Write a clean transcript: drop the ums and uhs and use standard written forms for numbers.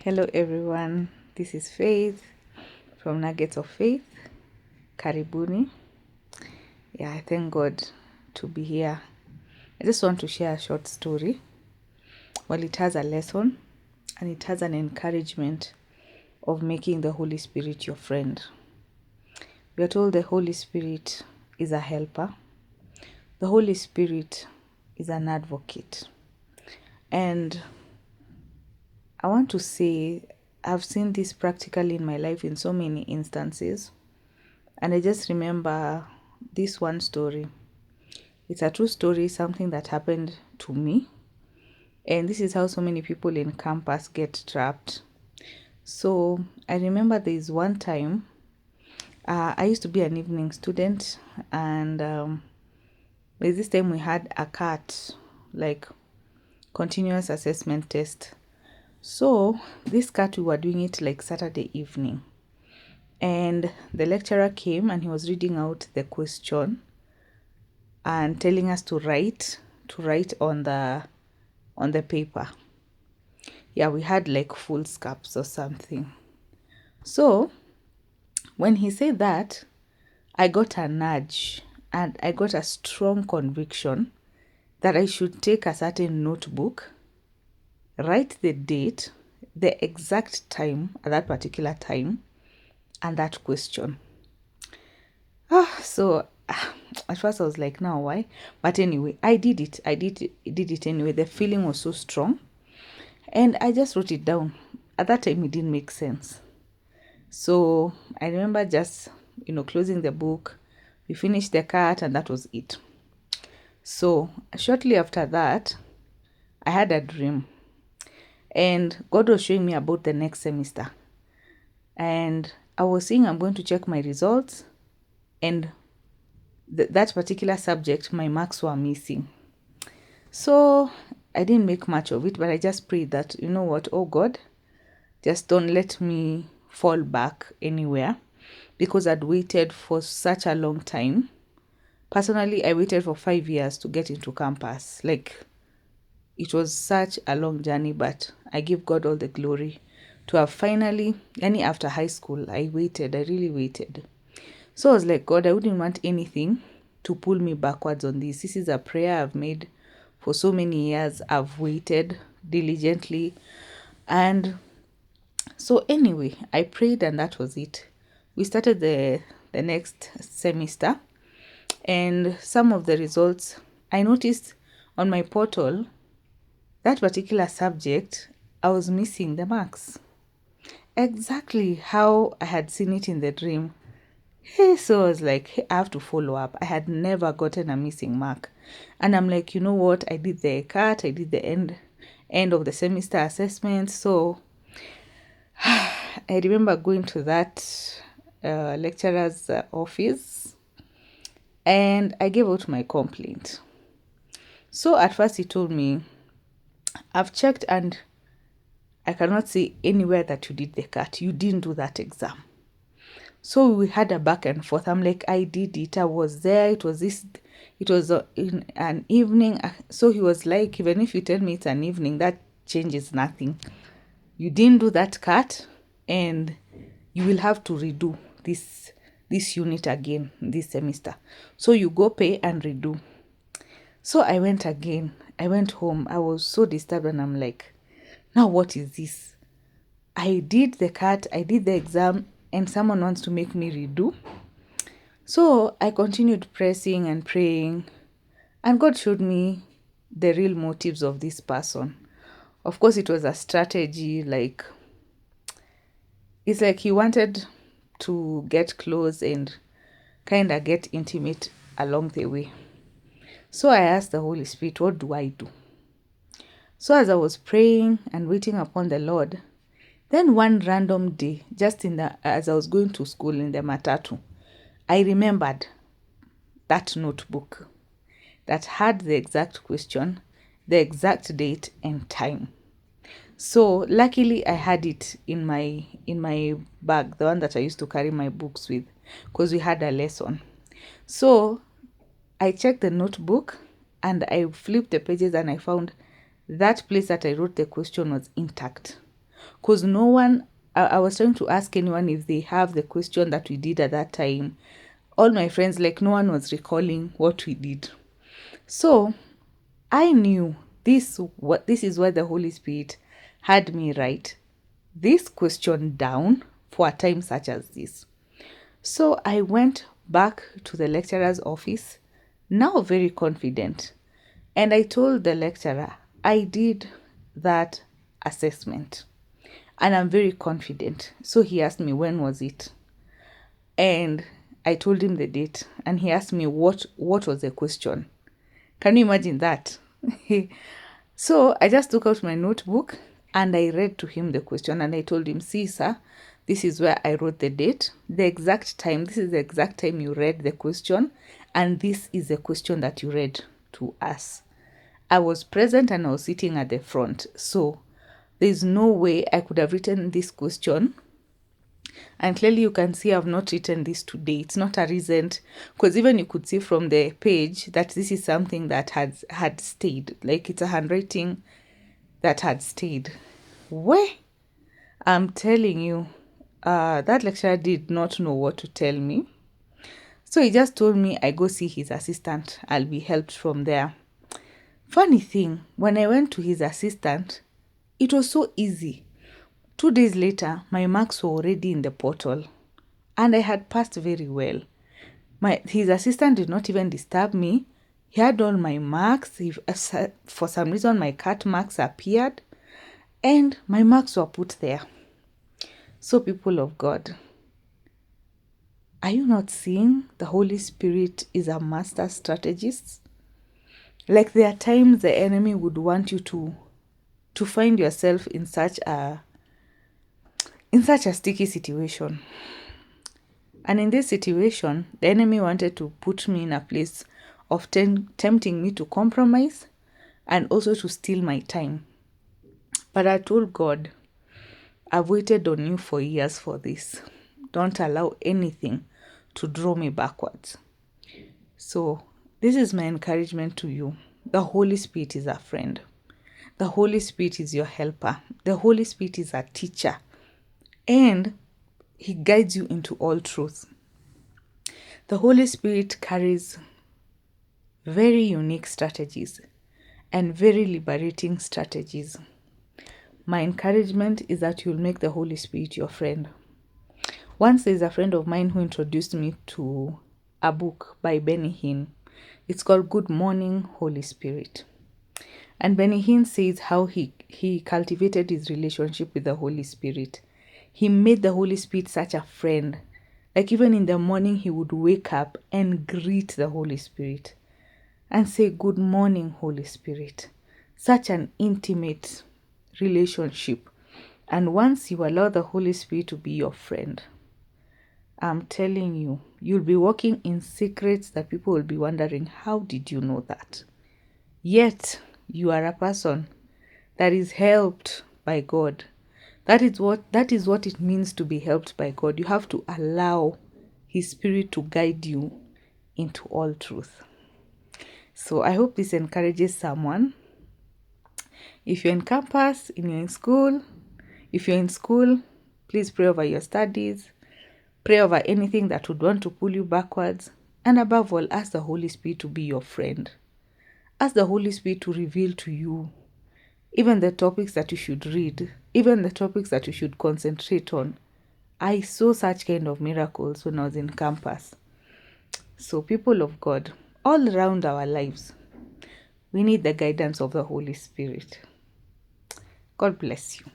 Hello, everyone. This is Faith from Nuggets of Faith. Karibuni. Yeah, I thank God to be here. I just want to share a short story. Well, it has a lesson and it has an encouragement of making the Holy Spirit your friend. We are told the Holy Spirit is a helper, the Holy Spirit is an advocate. And I want to say, I've seen this practically in my life in so many instances. And I just remember this one story. It's a true story, something that happened to me. And this is how so many people in campus get trapped. So I remember there's one time, I used to be an evening student, and there's this time we had a CAT, like continuous assessment test. So this CAT, we were doing it like Saturday evening. And the lecturer came and he was reading out the question and telling us to write on the paper. Yeah, we had like full scarps or something. So when he said that, I got a nudge and I got a strong conviction that I should take a certain notebook, write the date, the exact time at that particular time, and that question. So at first I was like, now why? But anyway, I did it. I did it anyway. The feeling was so strong. And I just wrote it down. At that time, it didn't make sense. So I remember just, closing the book. We finished the CAT and that was it. So shortly after that, I had a dream. And God was showing me about the next semester. And I was saying I'm going to check my results. And that particular subject, my marks were missing. So I didn't make much of it, but I just prayed that, you know what, oh God, just don't let me fall back anywhere, because I'd waited for such a long time. Personally, I waited for 5 years to get into campus. Like, it was such a long journey, but I give God all the glory to have finally, after high school, I really waited. So I was like, God, I wouldn't want anything to pull me backwards on this. This is a prayer I've made for so many years. I've waited diligently. And so anyway, I prayed and that was it. We started the next semester, and some of the results, I noticed on my portal, that particular subject, I was missing the marks. Exactly how I had seen it in the dream. Hey, so I was like, hey, I have to follow up. I had never gotten a missing mark. And I'm like, you know what? I did the CAT, I did the end of the semester assessment. So I remember going to that lecturer's office and I gave out my complaint. So at first he told me, I've checked and I cannot see anywhere that you did the CAT. You didn't do that exam. So we had a back and forth. I'm like, I did it. I was there. It was in an evening. So he was like, even if you tell me it's an evening, that changes nothing. You didn't do that CAT and you will have to redo this unit again this semester. So you go pay and redo. So I went again. I went home. I was so disturbed and I'm like, now what is this? I did the CAT, I did the exam, and someone wants to make me redo. So I continued pressing and praying, and God showed me the real motives of this person. Of course, it was a strategy, it's like he wanted to get close and kind of get intimate along the way. So I asked the Holy Spirit, what do I do? So as I was praying and waiting upon the Lord, then one random day, just as I was going to school in the matatu, I remembered that notebook that had the exact question, the exact date and time. So luckily I had it in my bag, the one that I used to carry my books with, because we had a lesson. So I checked the notebook and I flipped the pages and I found that place that I wrote the question was intact. because no one, I was trying to ask anyone if they have the question that we did at that time. All my friends, like, no one was recalling what we did. So I knew this is where the Holy Spirit had me write this question down for a time such as this. So I went back to the lecturer's office, now very confident, and I told the lecturer I did that assessment and I'm very confident. So he asked me when was it, and I told him the date, and he asked me what was the question. Can you imagine that? So I just took out my notebook and I read to him the question, and I told him, see, sir, this is where I wrote the date, the exact time. This is the exact time you read the question, and this is the question that you read to us. I was present and I was sitting at the front. So there's no way I could have written this question. And clearly you can see I've not written this today. It's not a recent, because even you could see from the page that this is something that had stayed. Like, it's a handwriting that had stayed. Where? I'm telling you, that lecturer did not know what to tell me. So he just told me I go see his assistant. I'll be helped from there. Funny thing, when I went to his assistant, it was so easy. 2 days later, my marks were already in the portal, and I had passed very well. His assistant did not even disturb me. He had all my marks. For some reason, my cut marks appeared, and my marks were put there. So, people of God, are you not seeing the Holy Spirit is a master strategist? Like, there are times the enemy would want you to find yourself in such a sticky situation. And in this situation, the enemy wanted to put me in a place of tempting me to compromise and also to steal my time. But I told God, I've waited on you for years for this. Don't allow anything to draw me backwards. So this is my encouragement to you. The Holy Spirit is a friend. The Holy Spirit is your helper. The Holy Spirit is a teacher. And he guides you into all truth. The Holy Spirit carries very unique strategies and very liberating strategies. My encouragement is that you'll make the Holy Spirit your friend. Once there's a friend of mine who introduced me to a book by Benny Hinn. It's called Good Morning, Holy Spirit. And Benny Hinn says how he cultivated his relationship with the Holy Spirit. He made the Holy Spirit such a friend. Like, even in the morning, he would wake up and greet the Holy Spirit and say, good morning, Holy Spirit. Such an intimate relationship. And once you allow the Holy Spirit to be your friend, I'm telling you, you'll be walking in secrets that people will be wondering, how did you know that? Yet, you are a person that is helped by God. That is what it means to be helped by God. You have to allow His Spirit to guide you into all truth. So I hope this encourages someone. If you're in campus, if you're in school, please pray over your studies. Pray over anything that would want to pull you backwards. And above all, ask the Holy Spirit to be your friend. Ask the Holy Spirit to reveal to you even the topics that you should read, even the topics that you should concentrate on. I saw such kind of miracles when I was in campus. So, people of God, all around our lives, we need the guidance of the Holy Spirit. God bless you.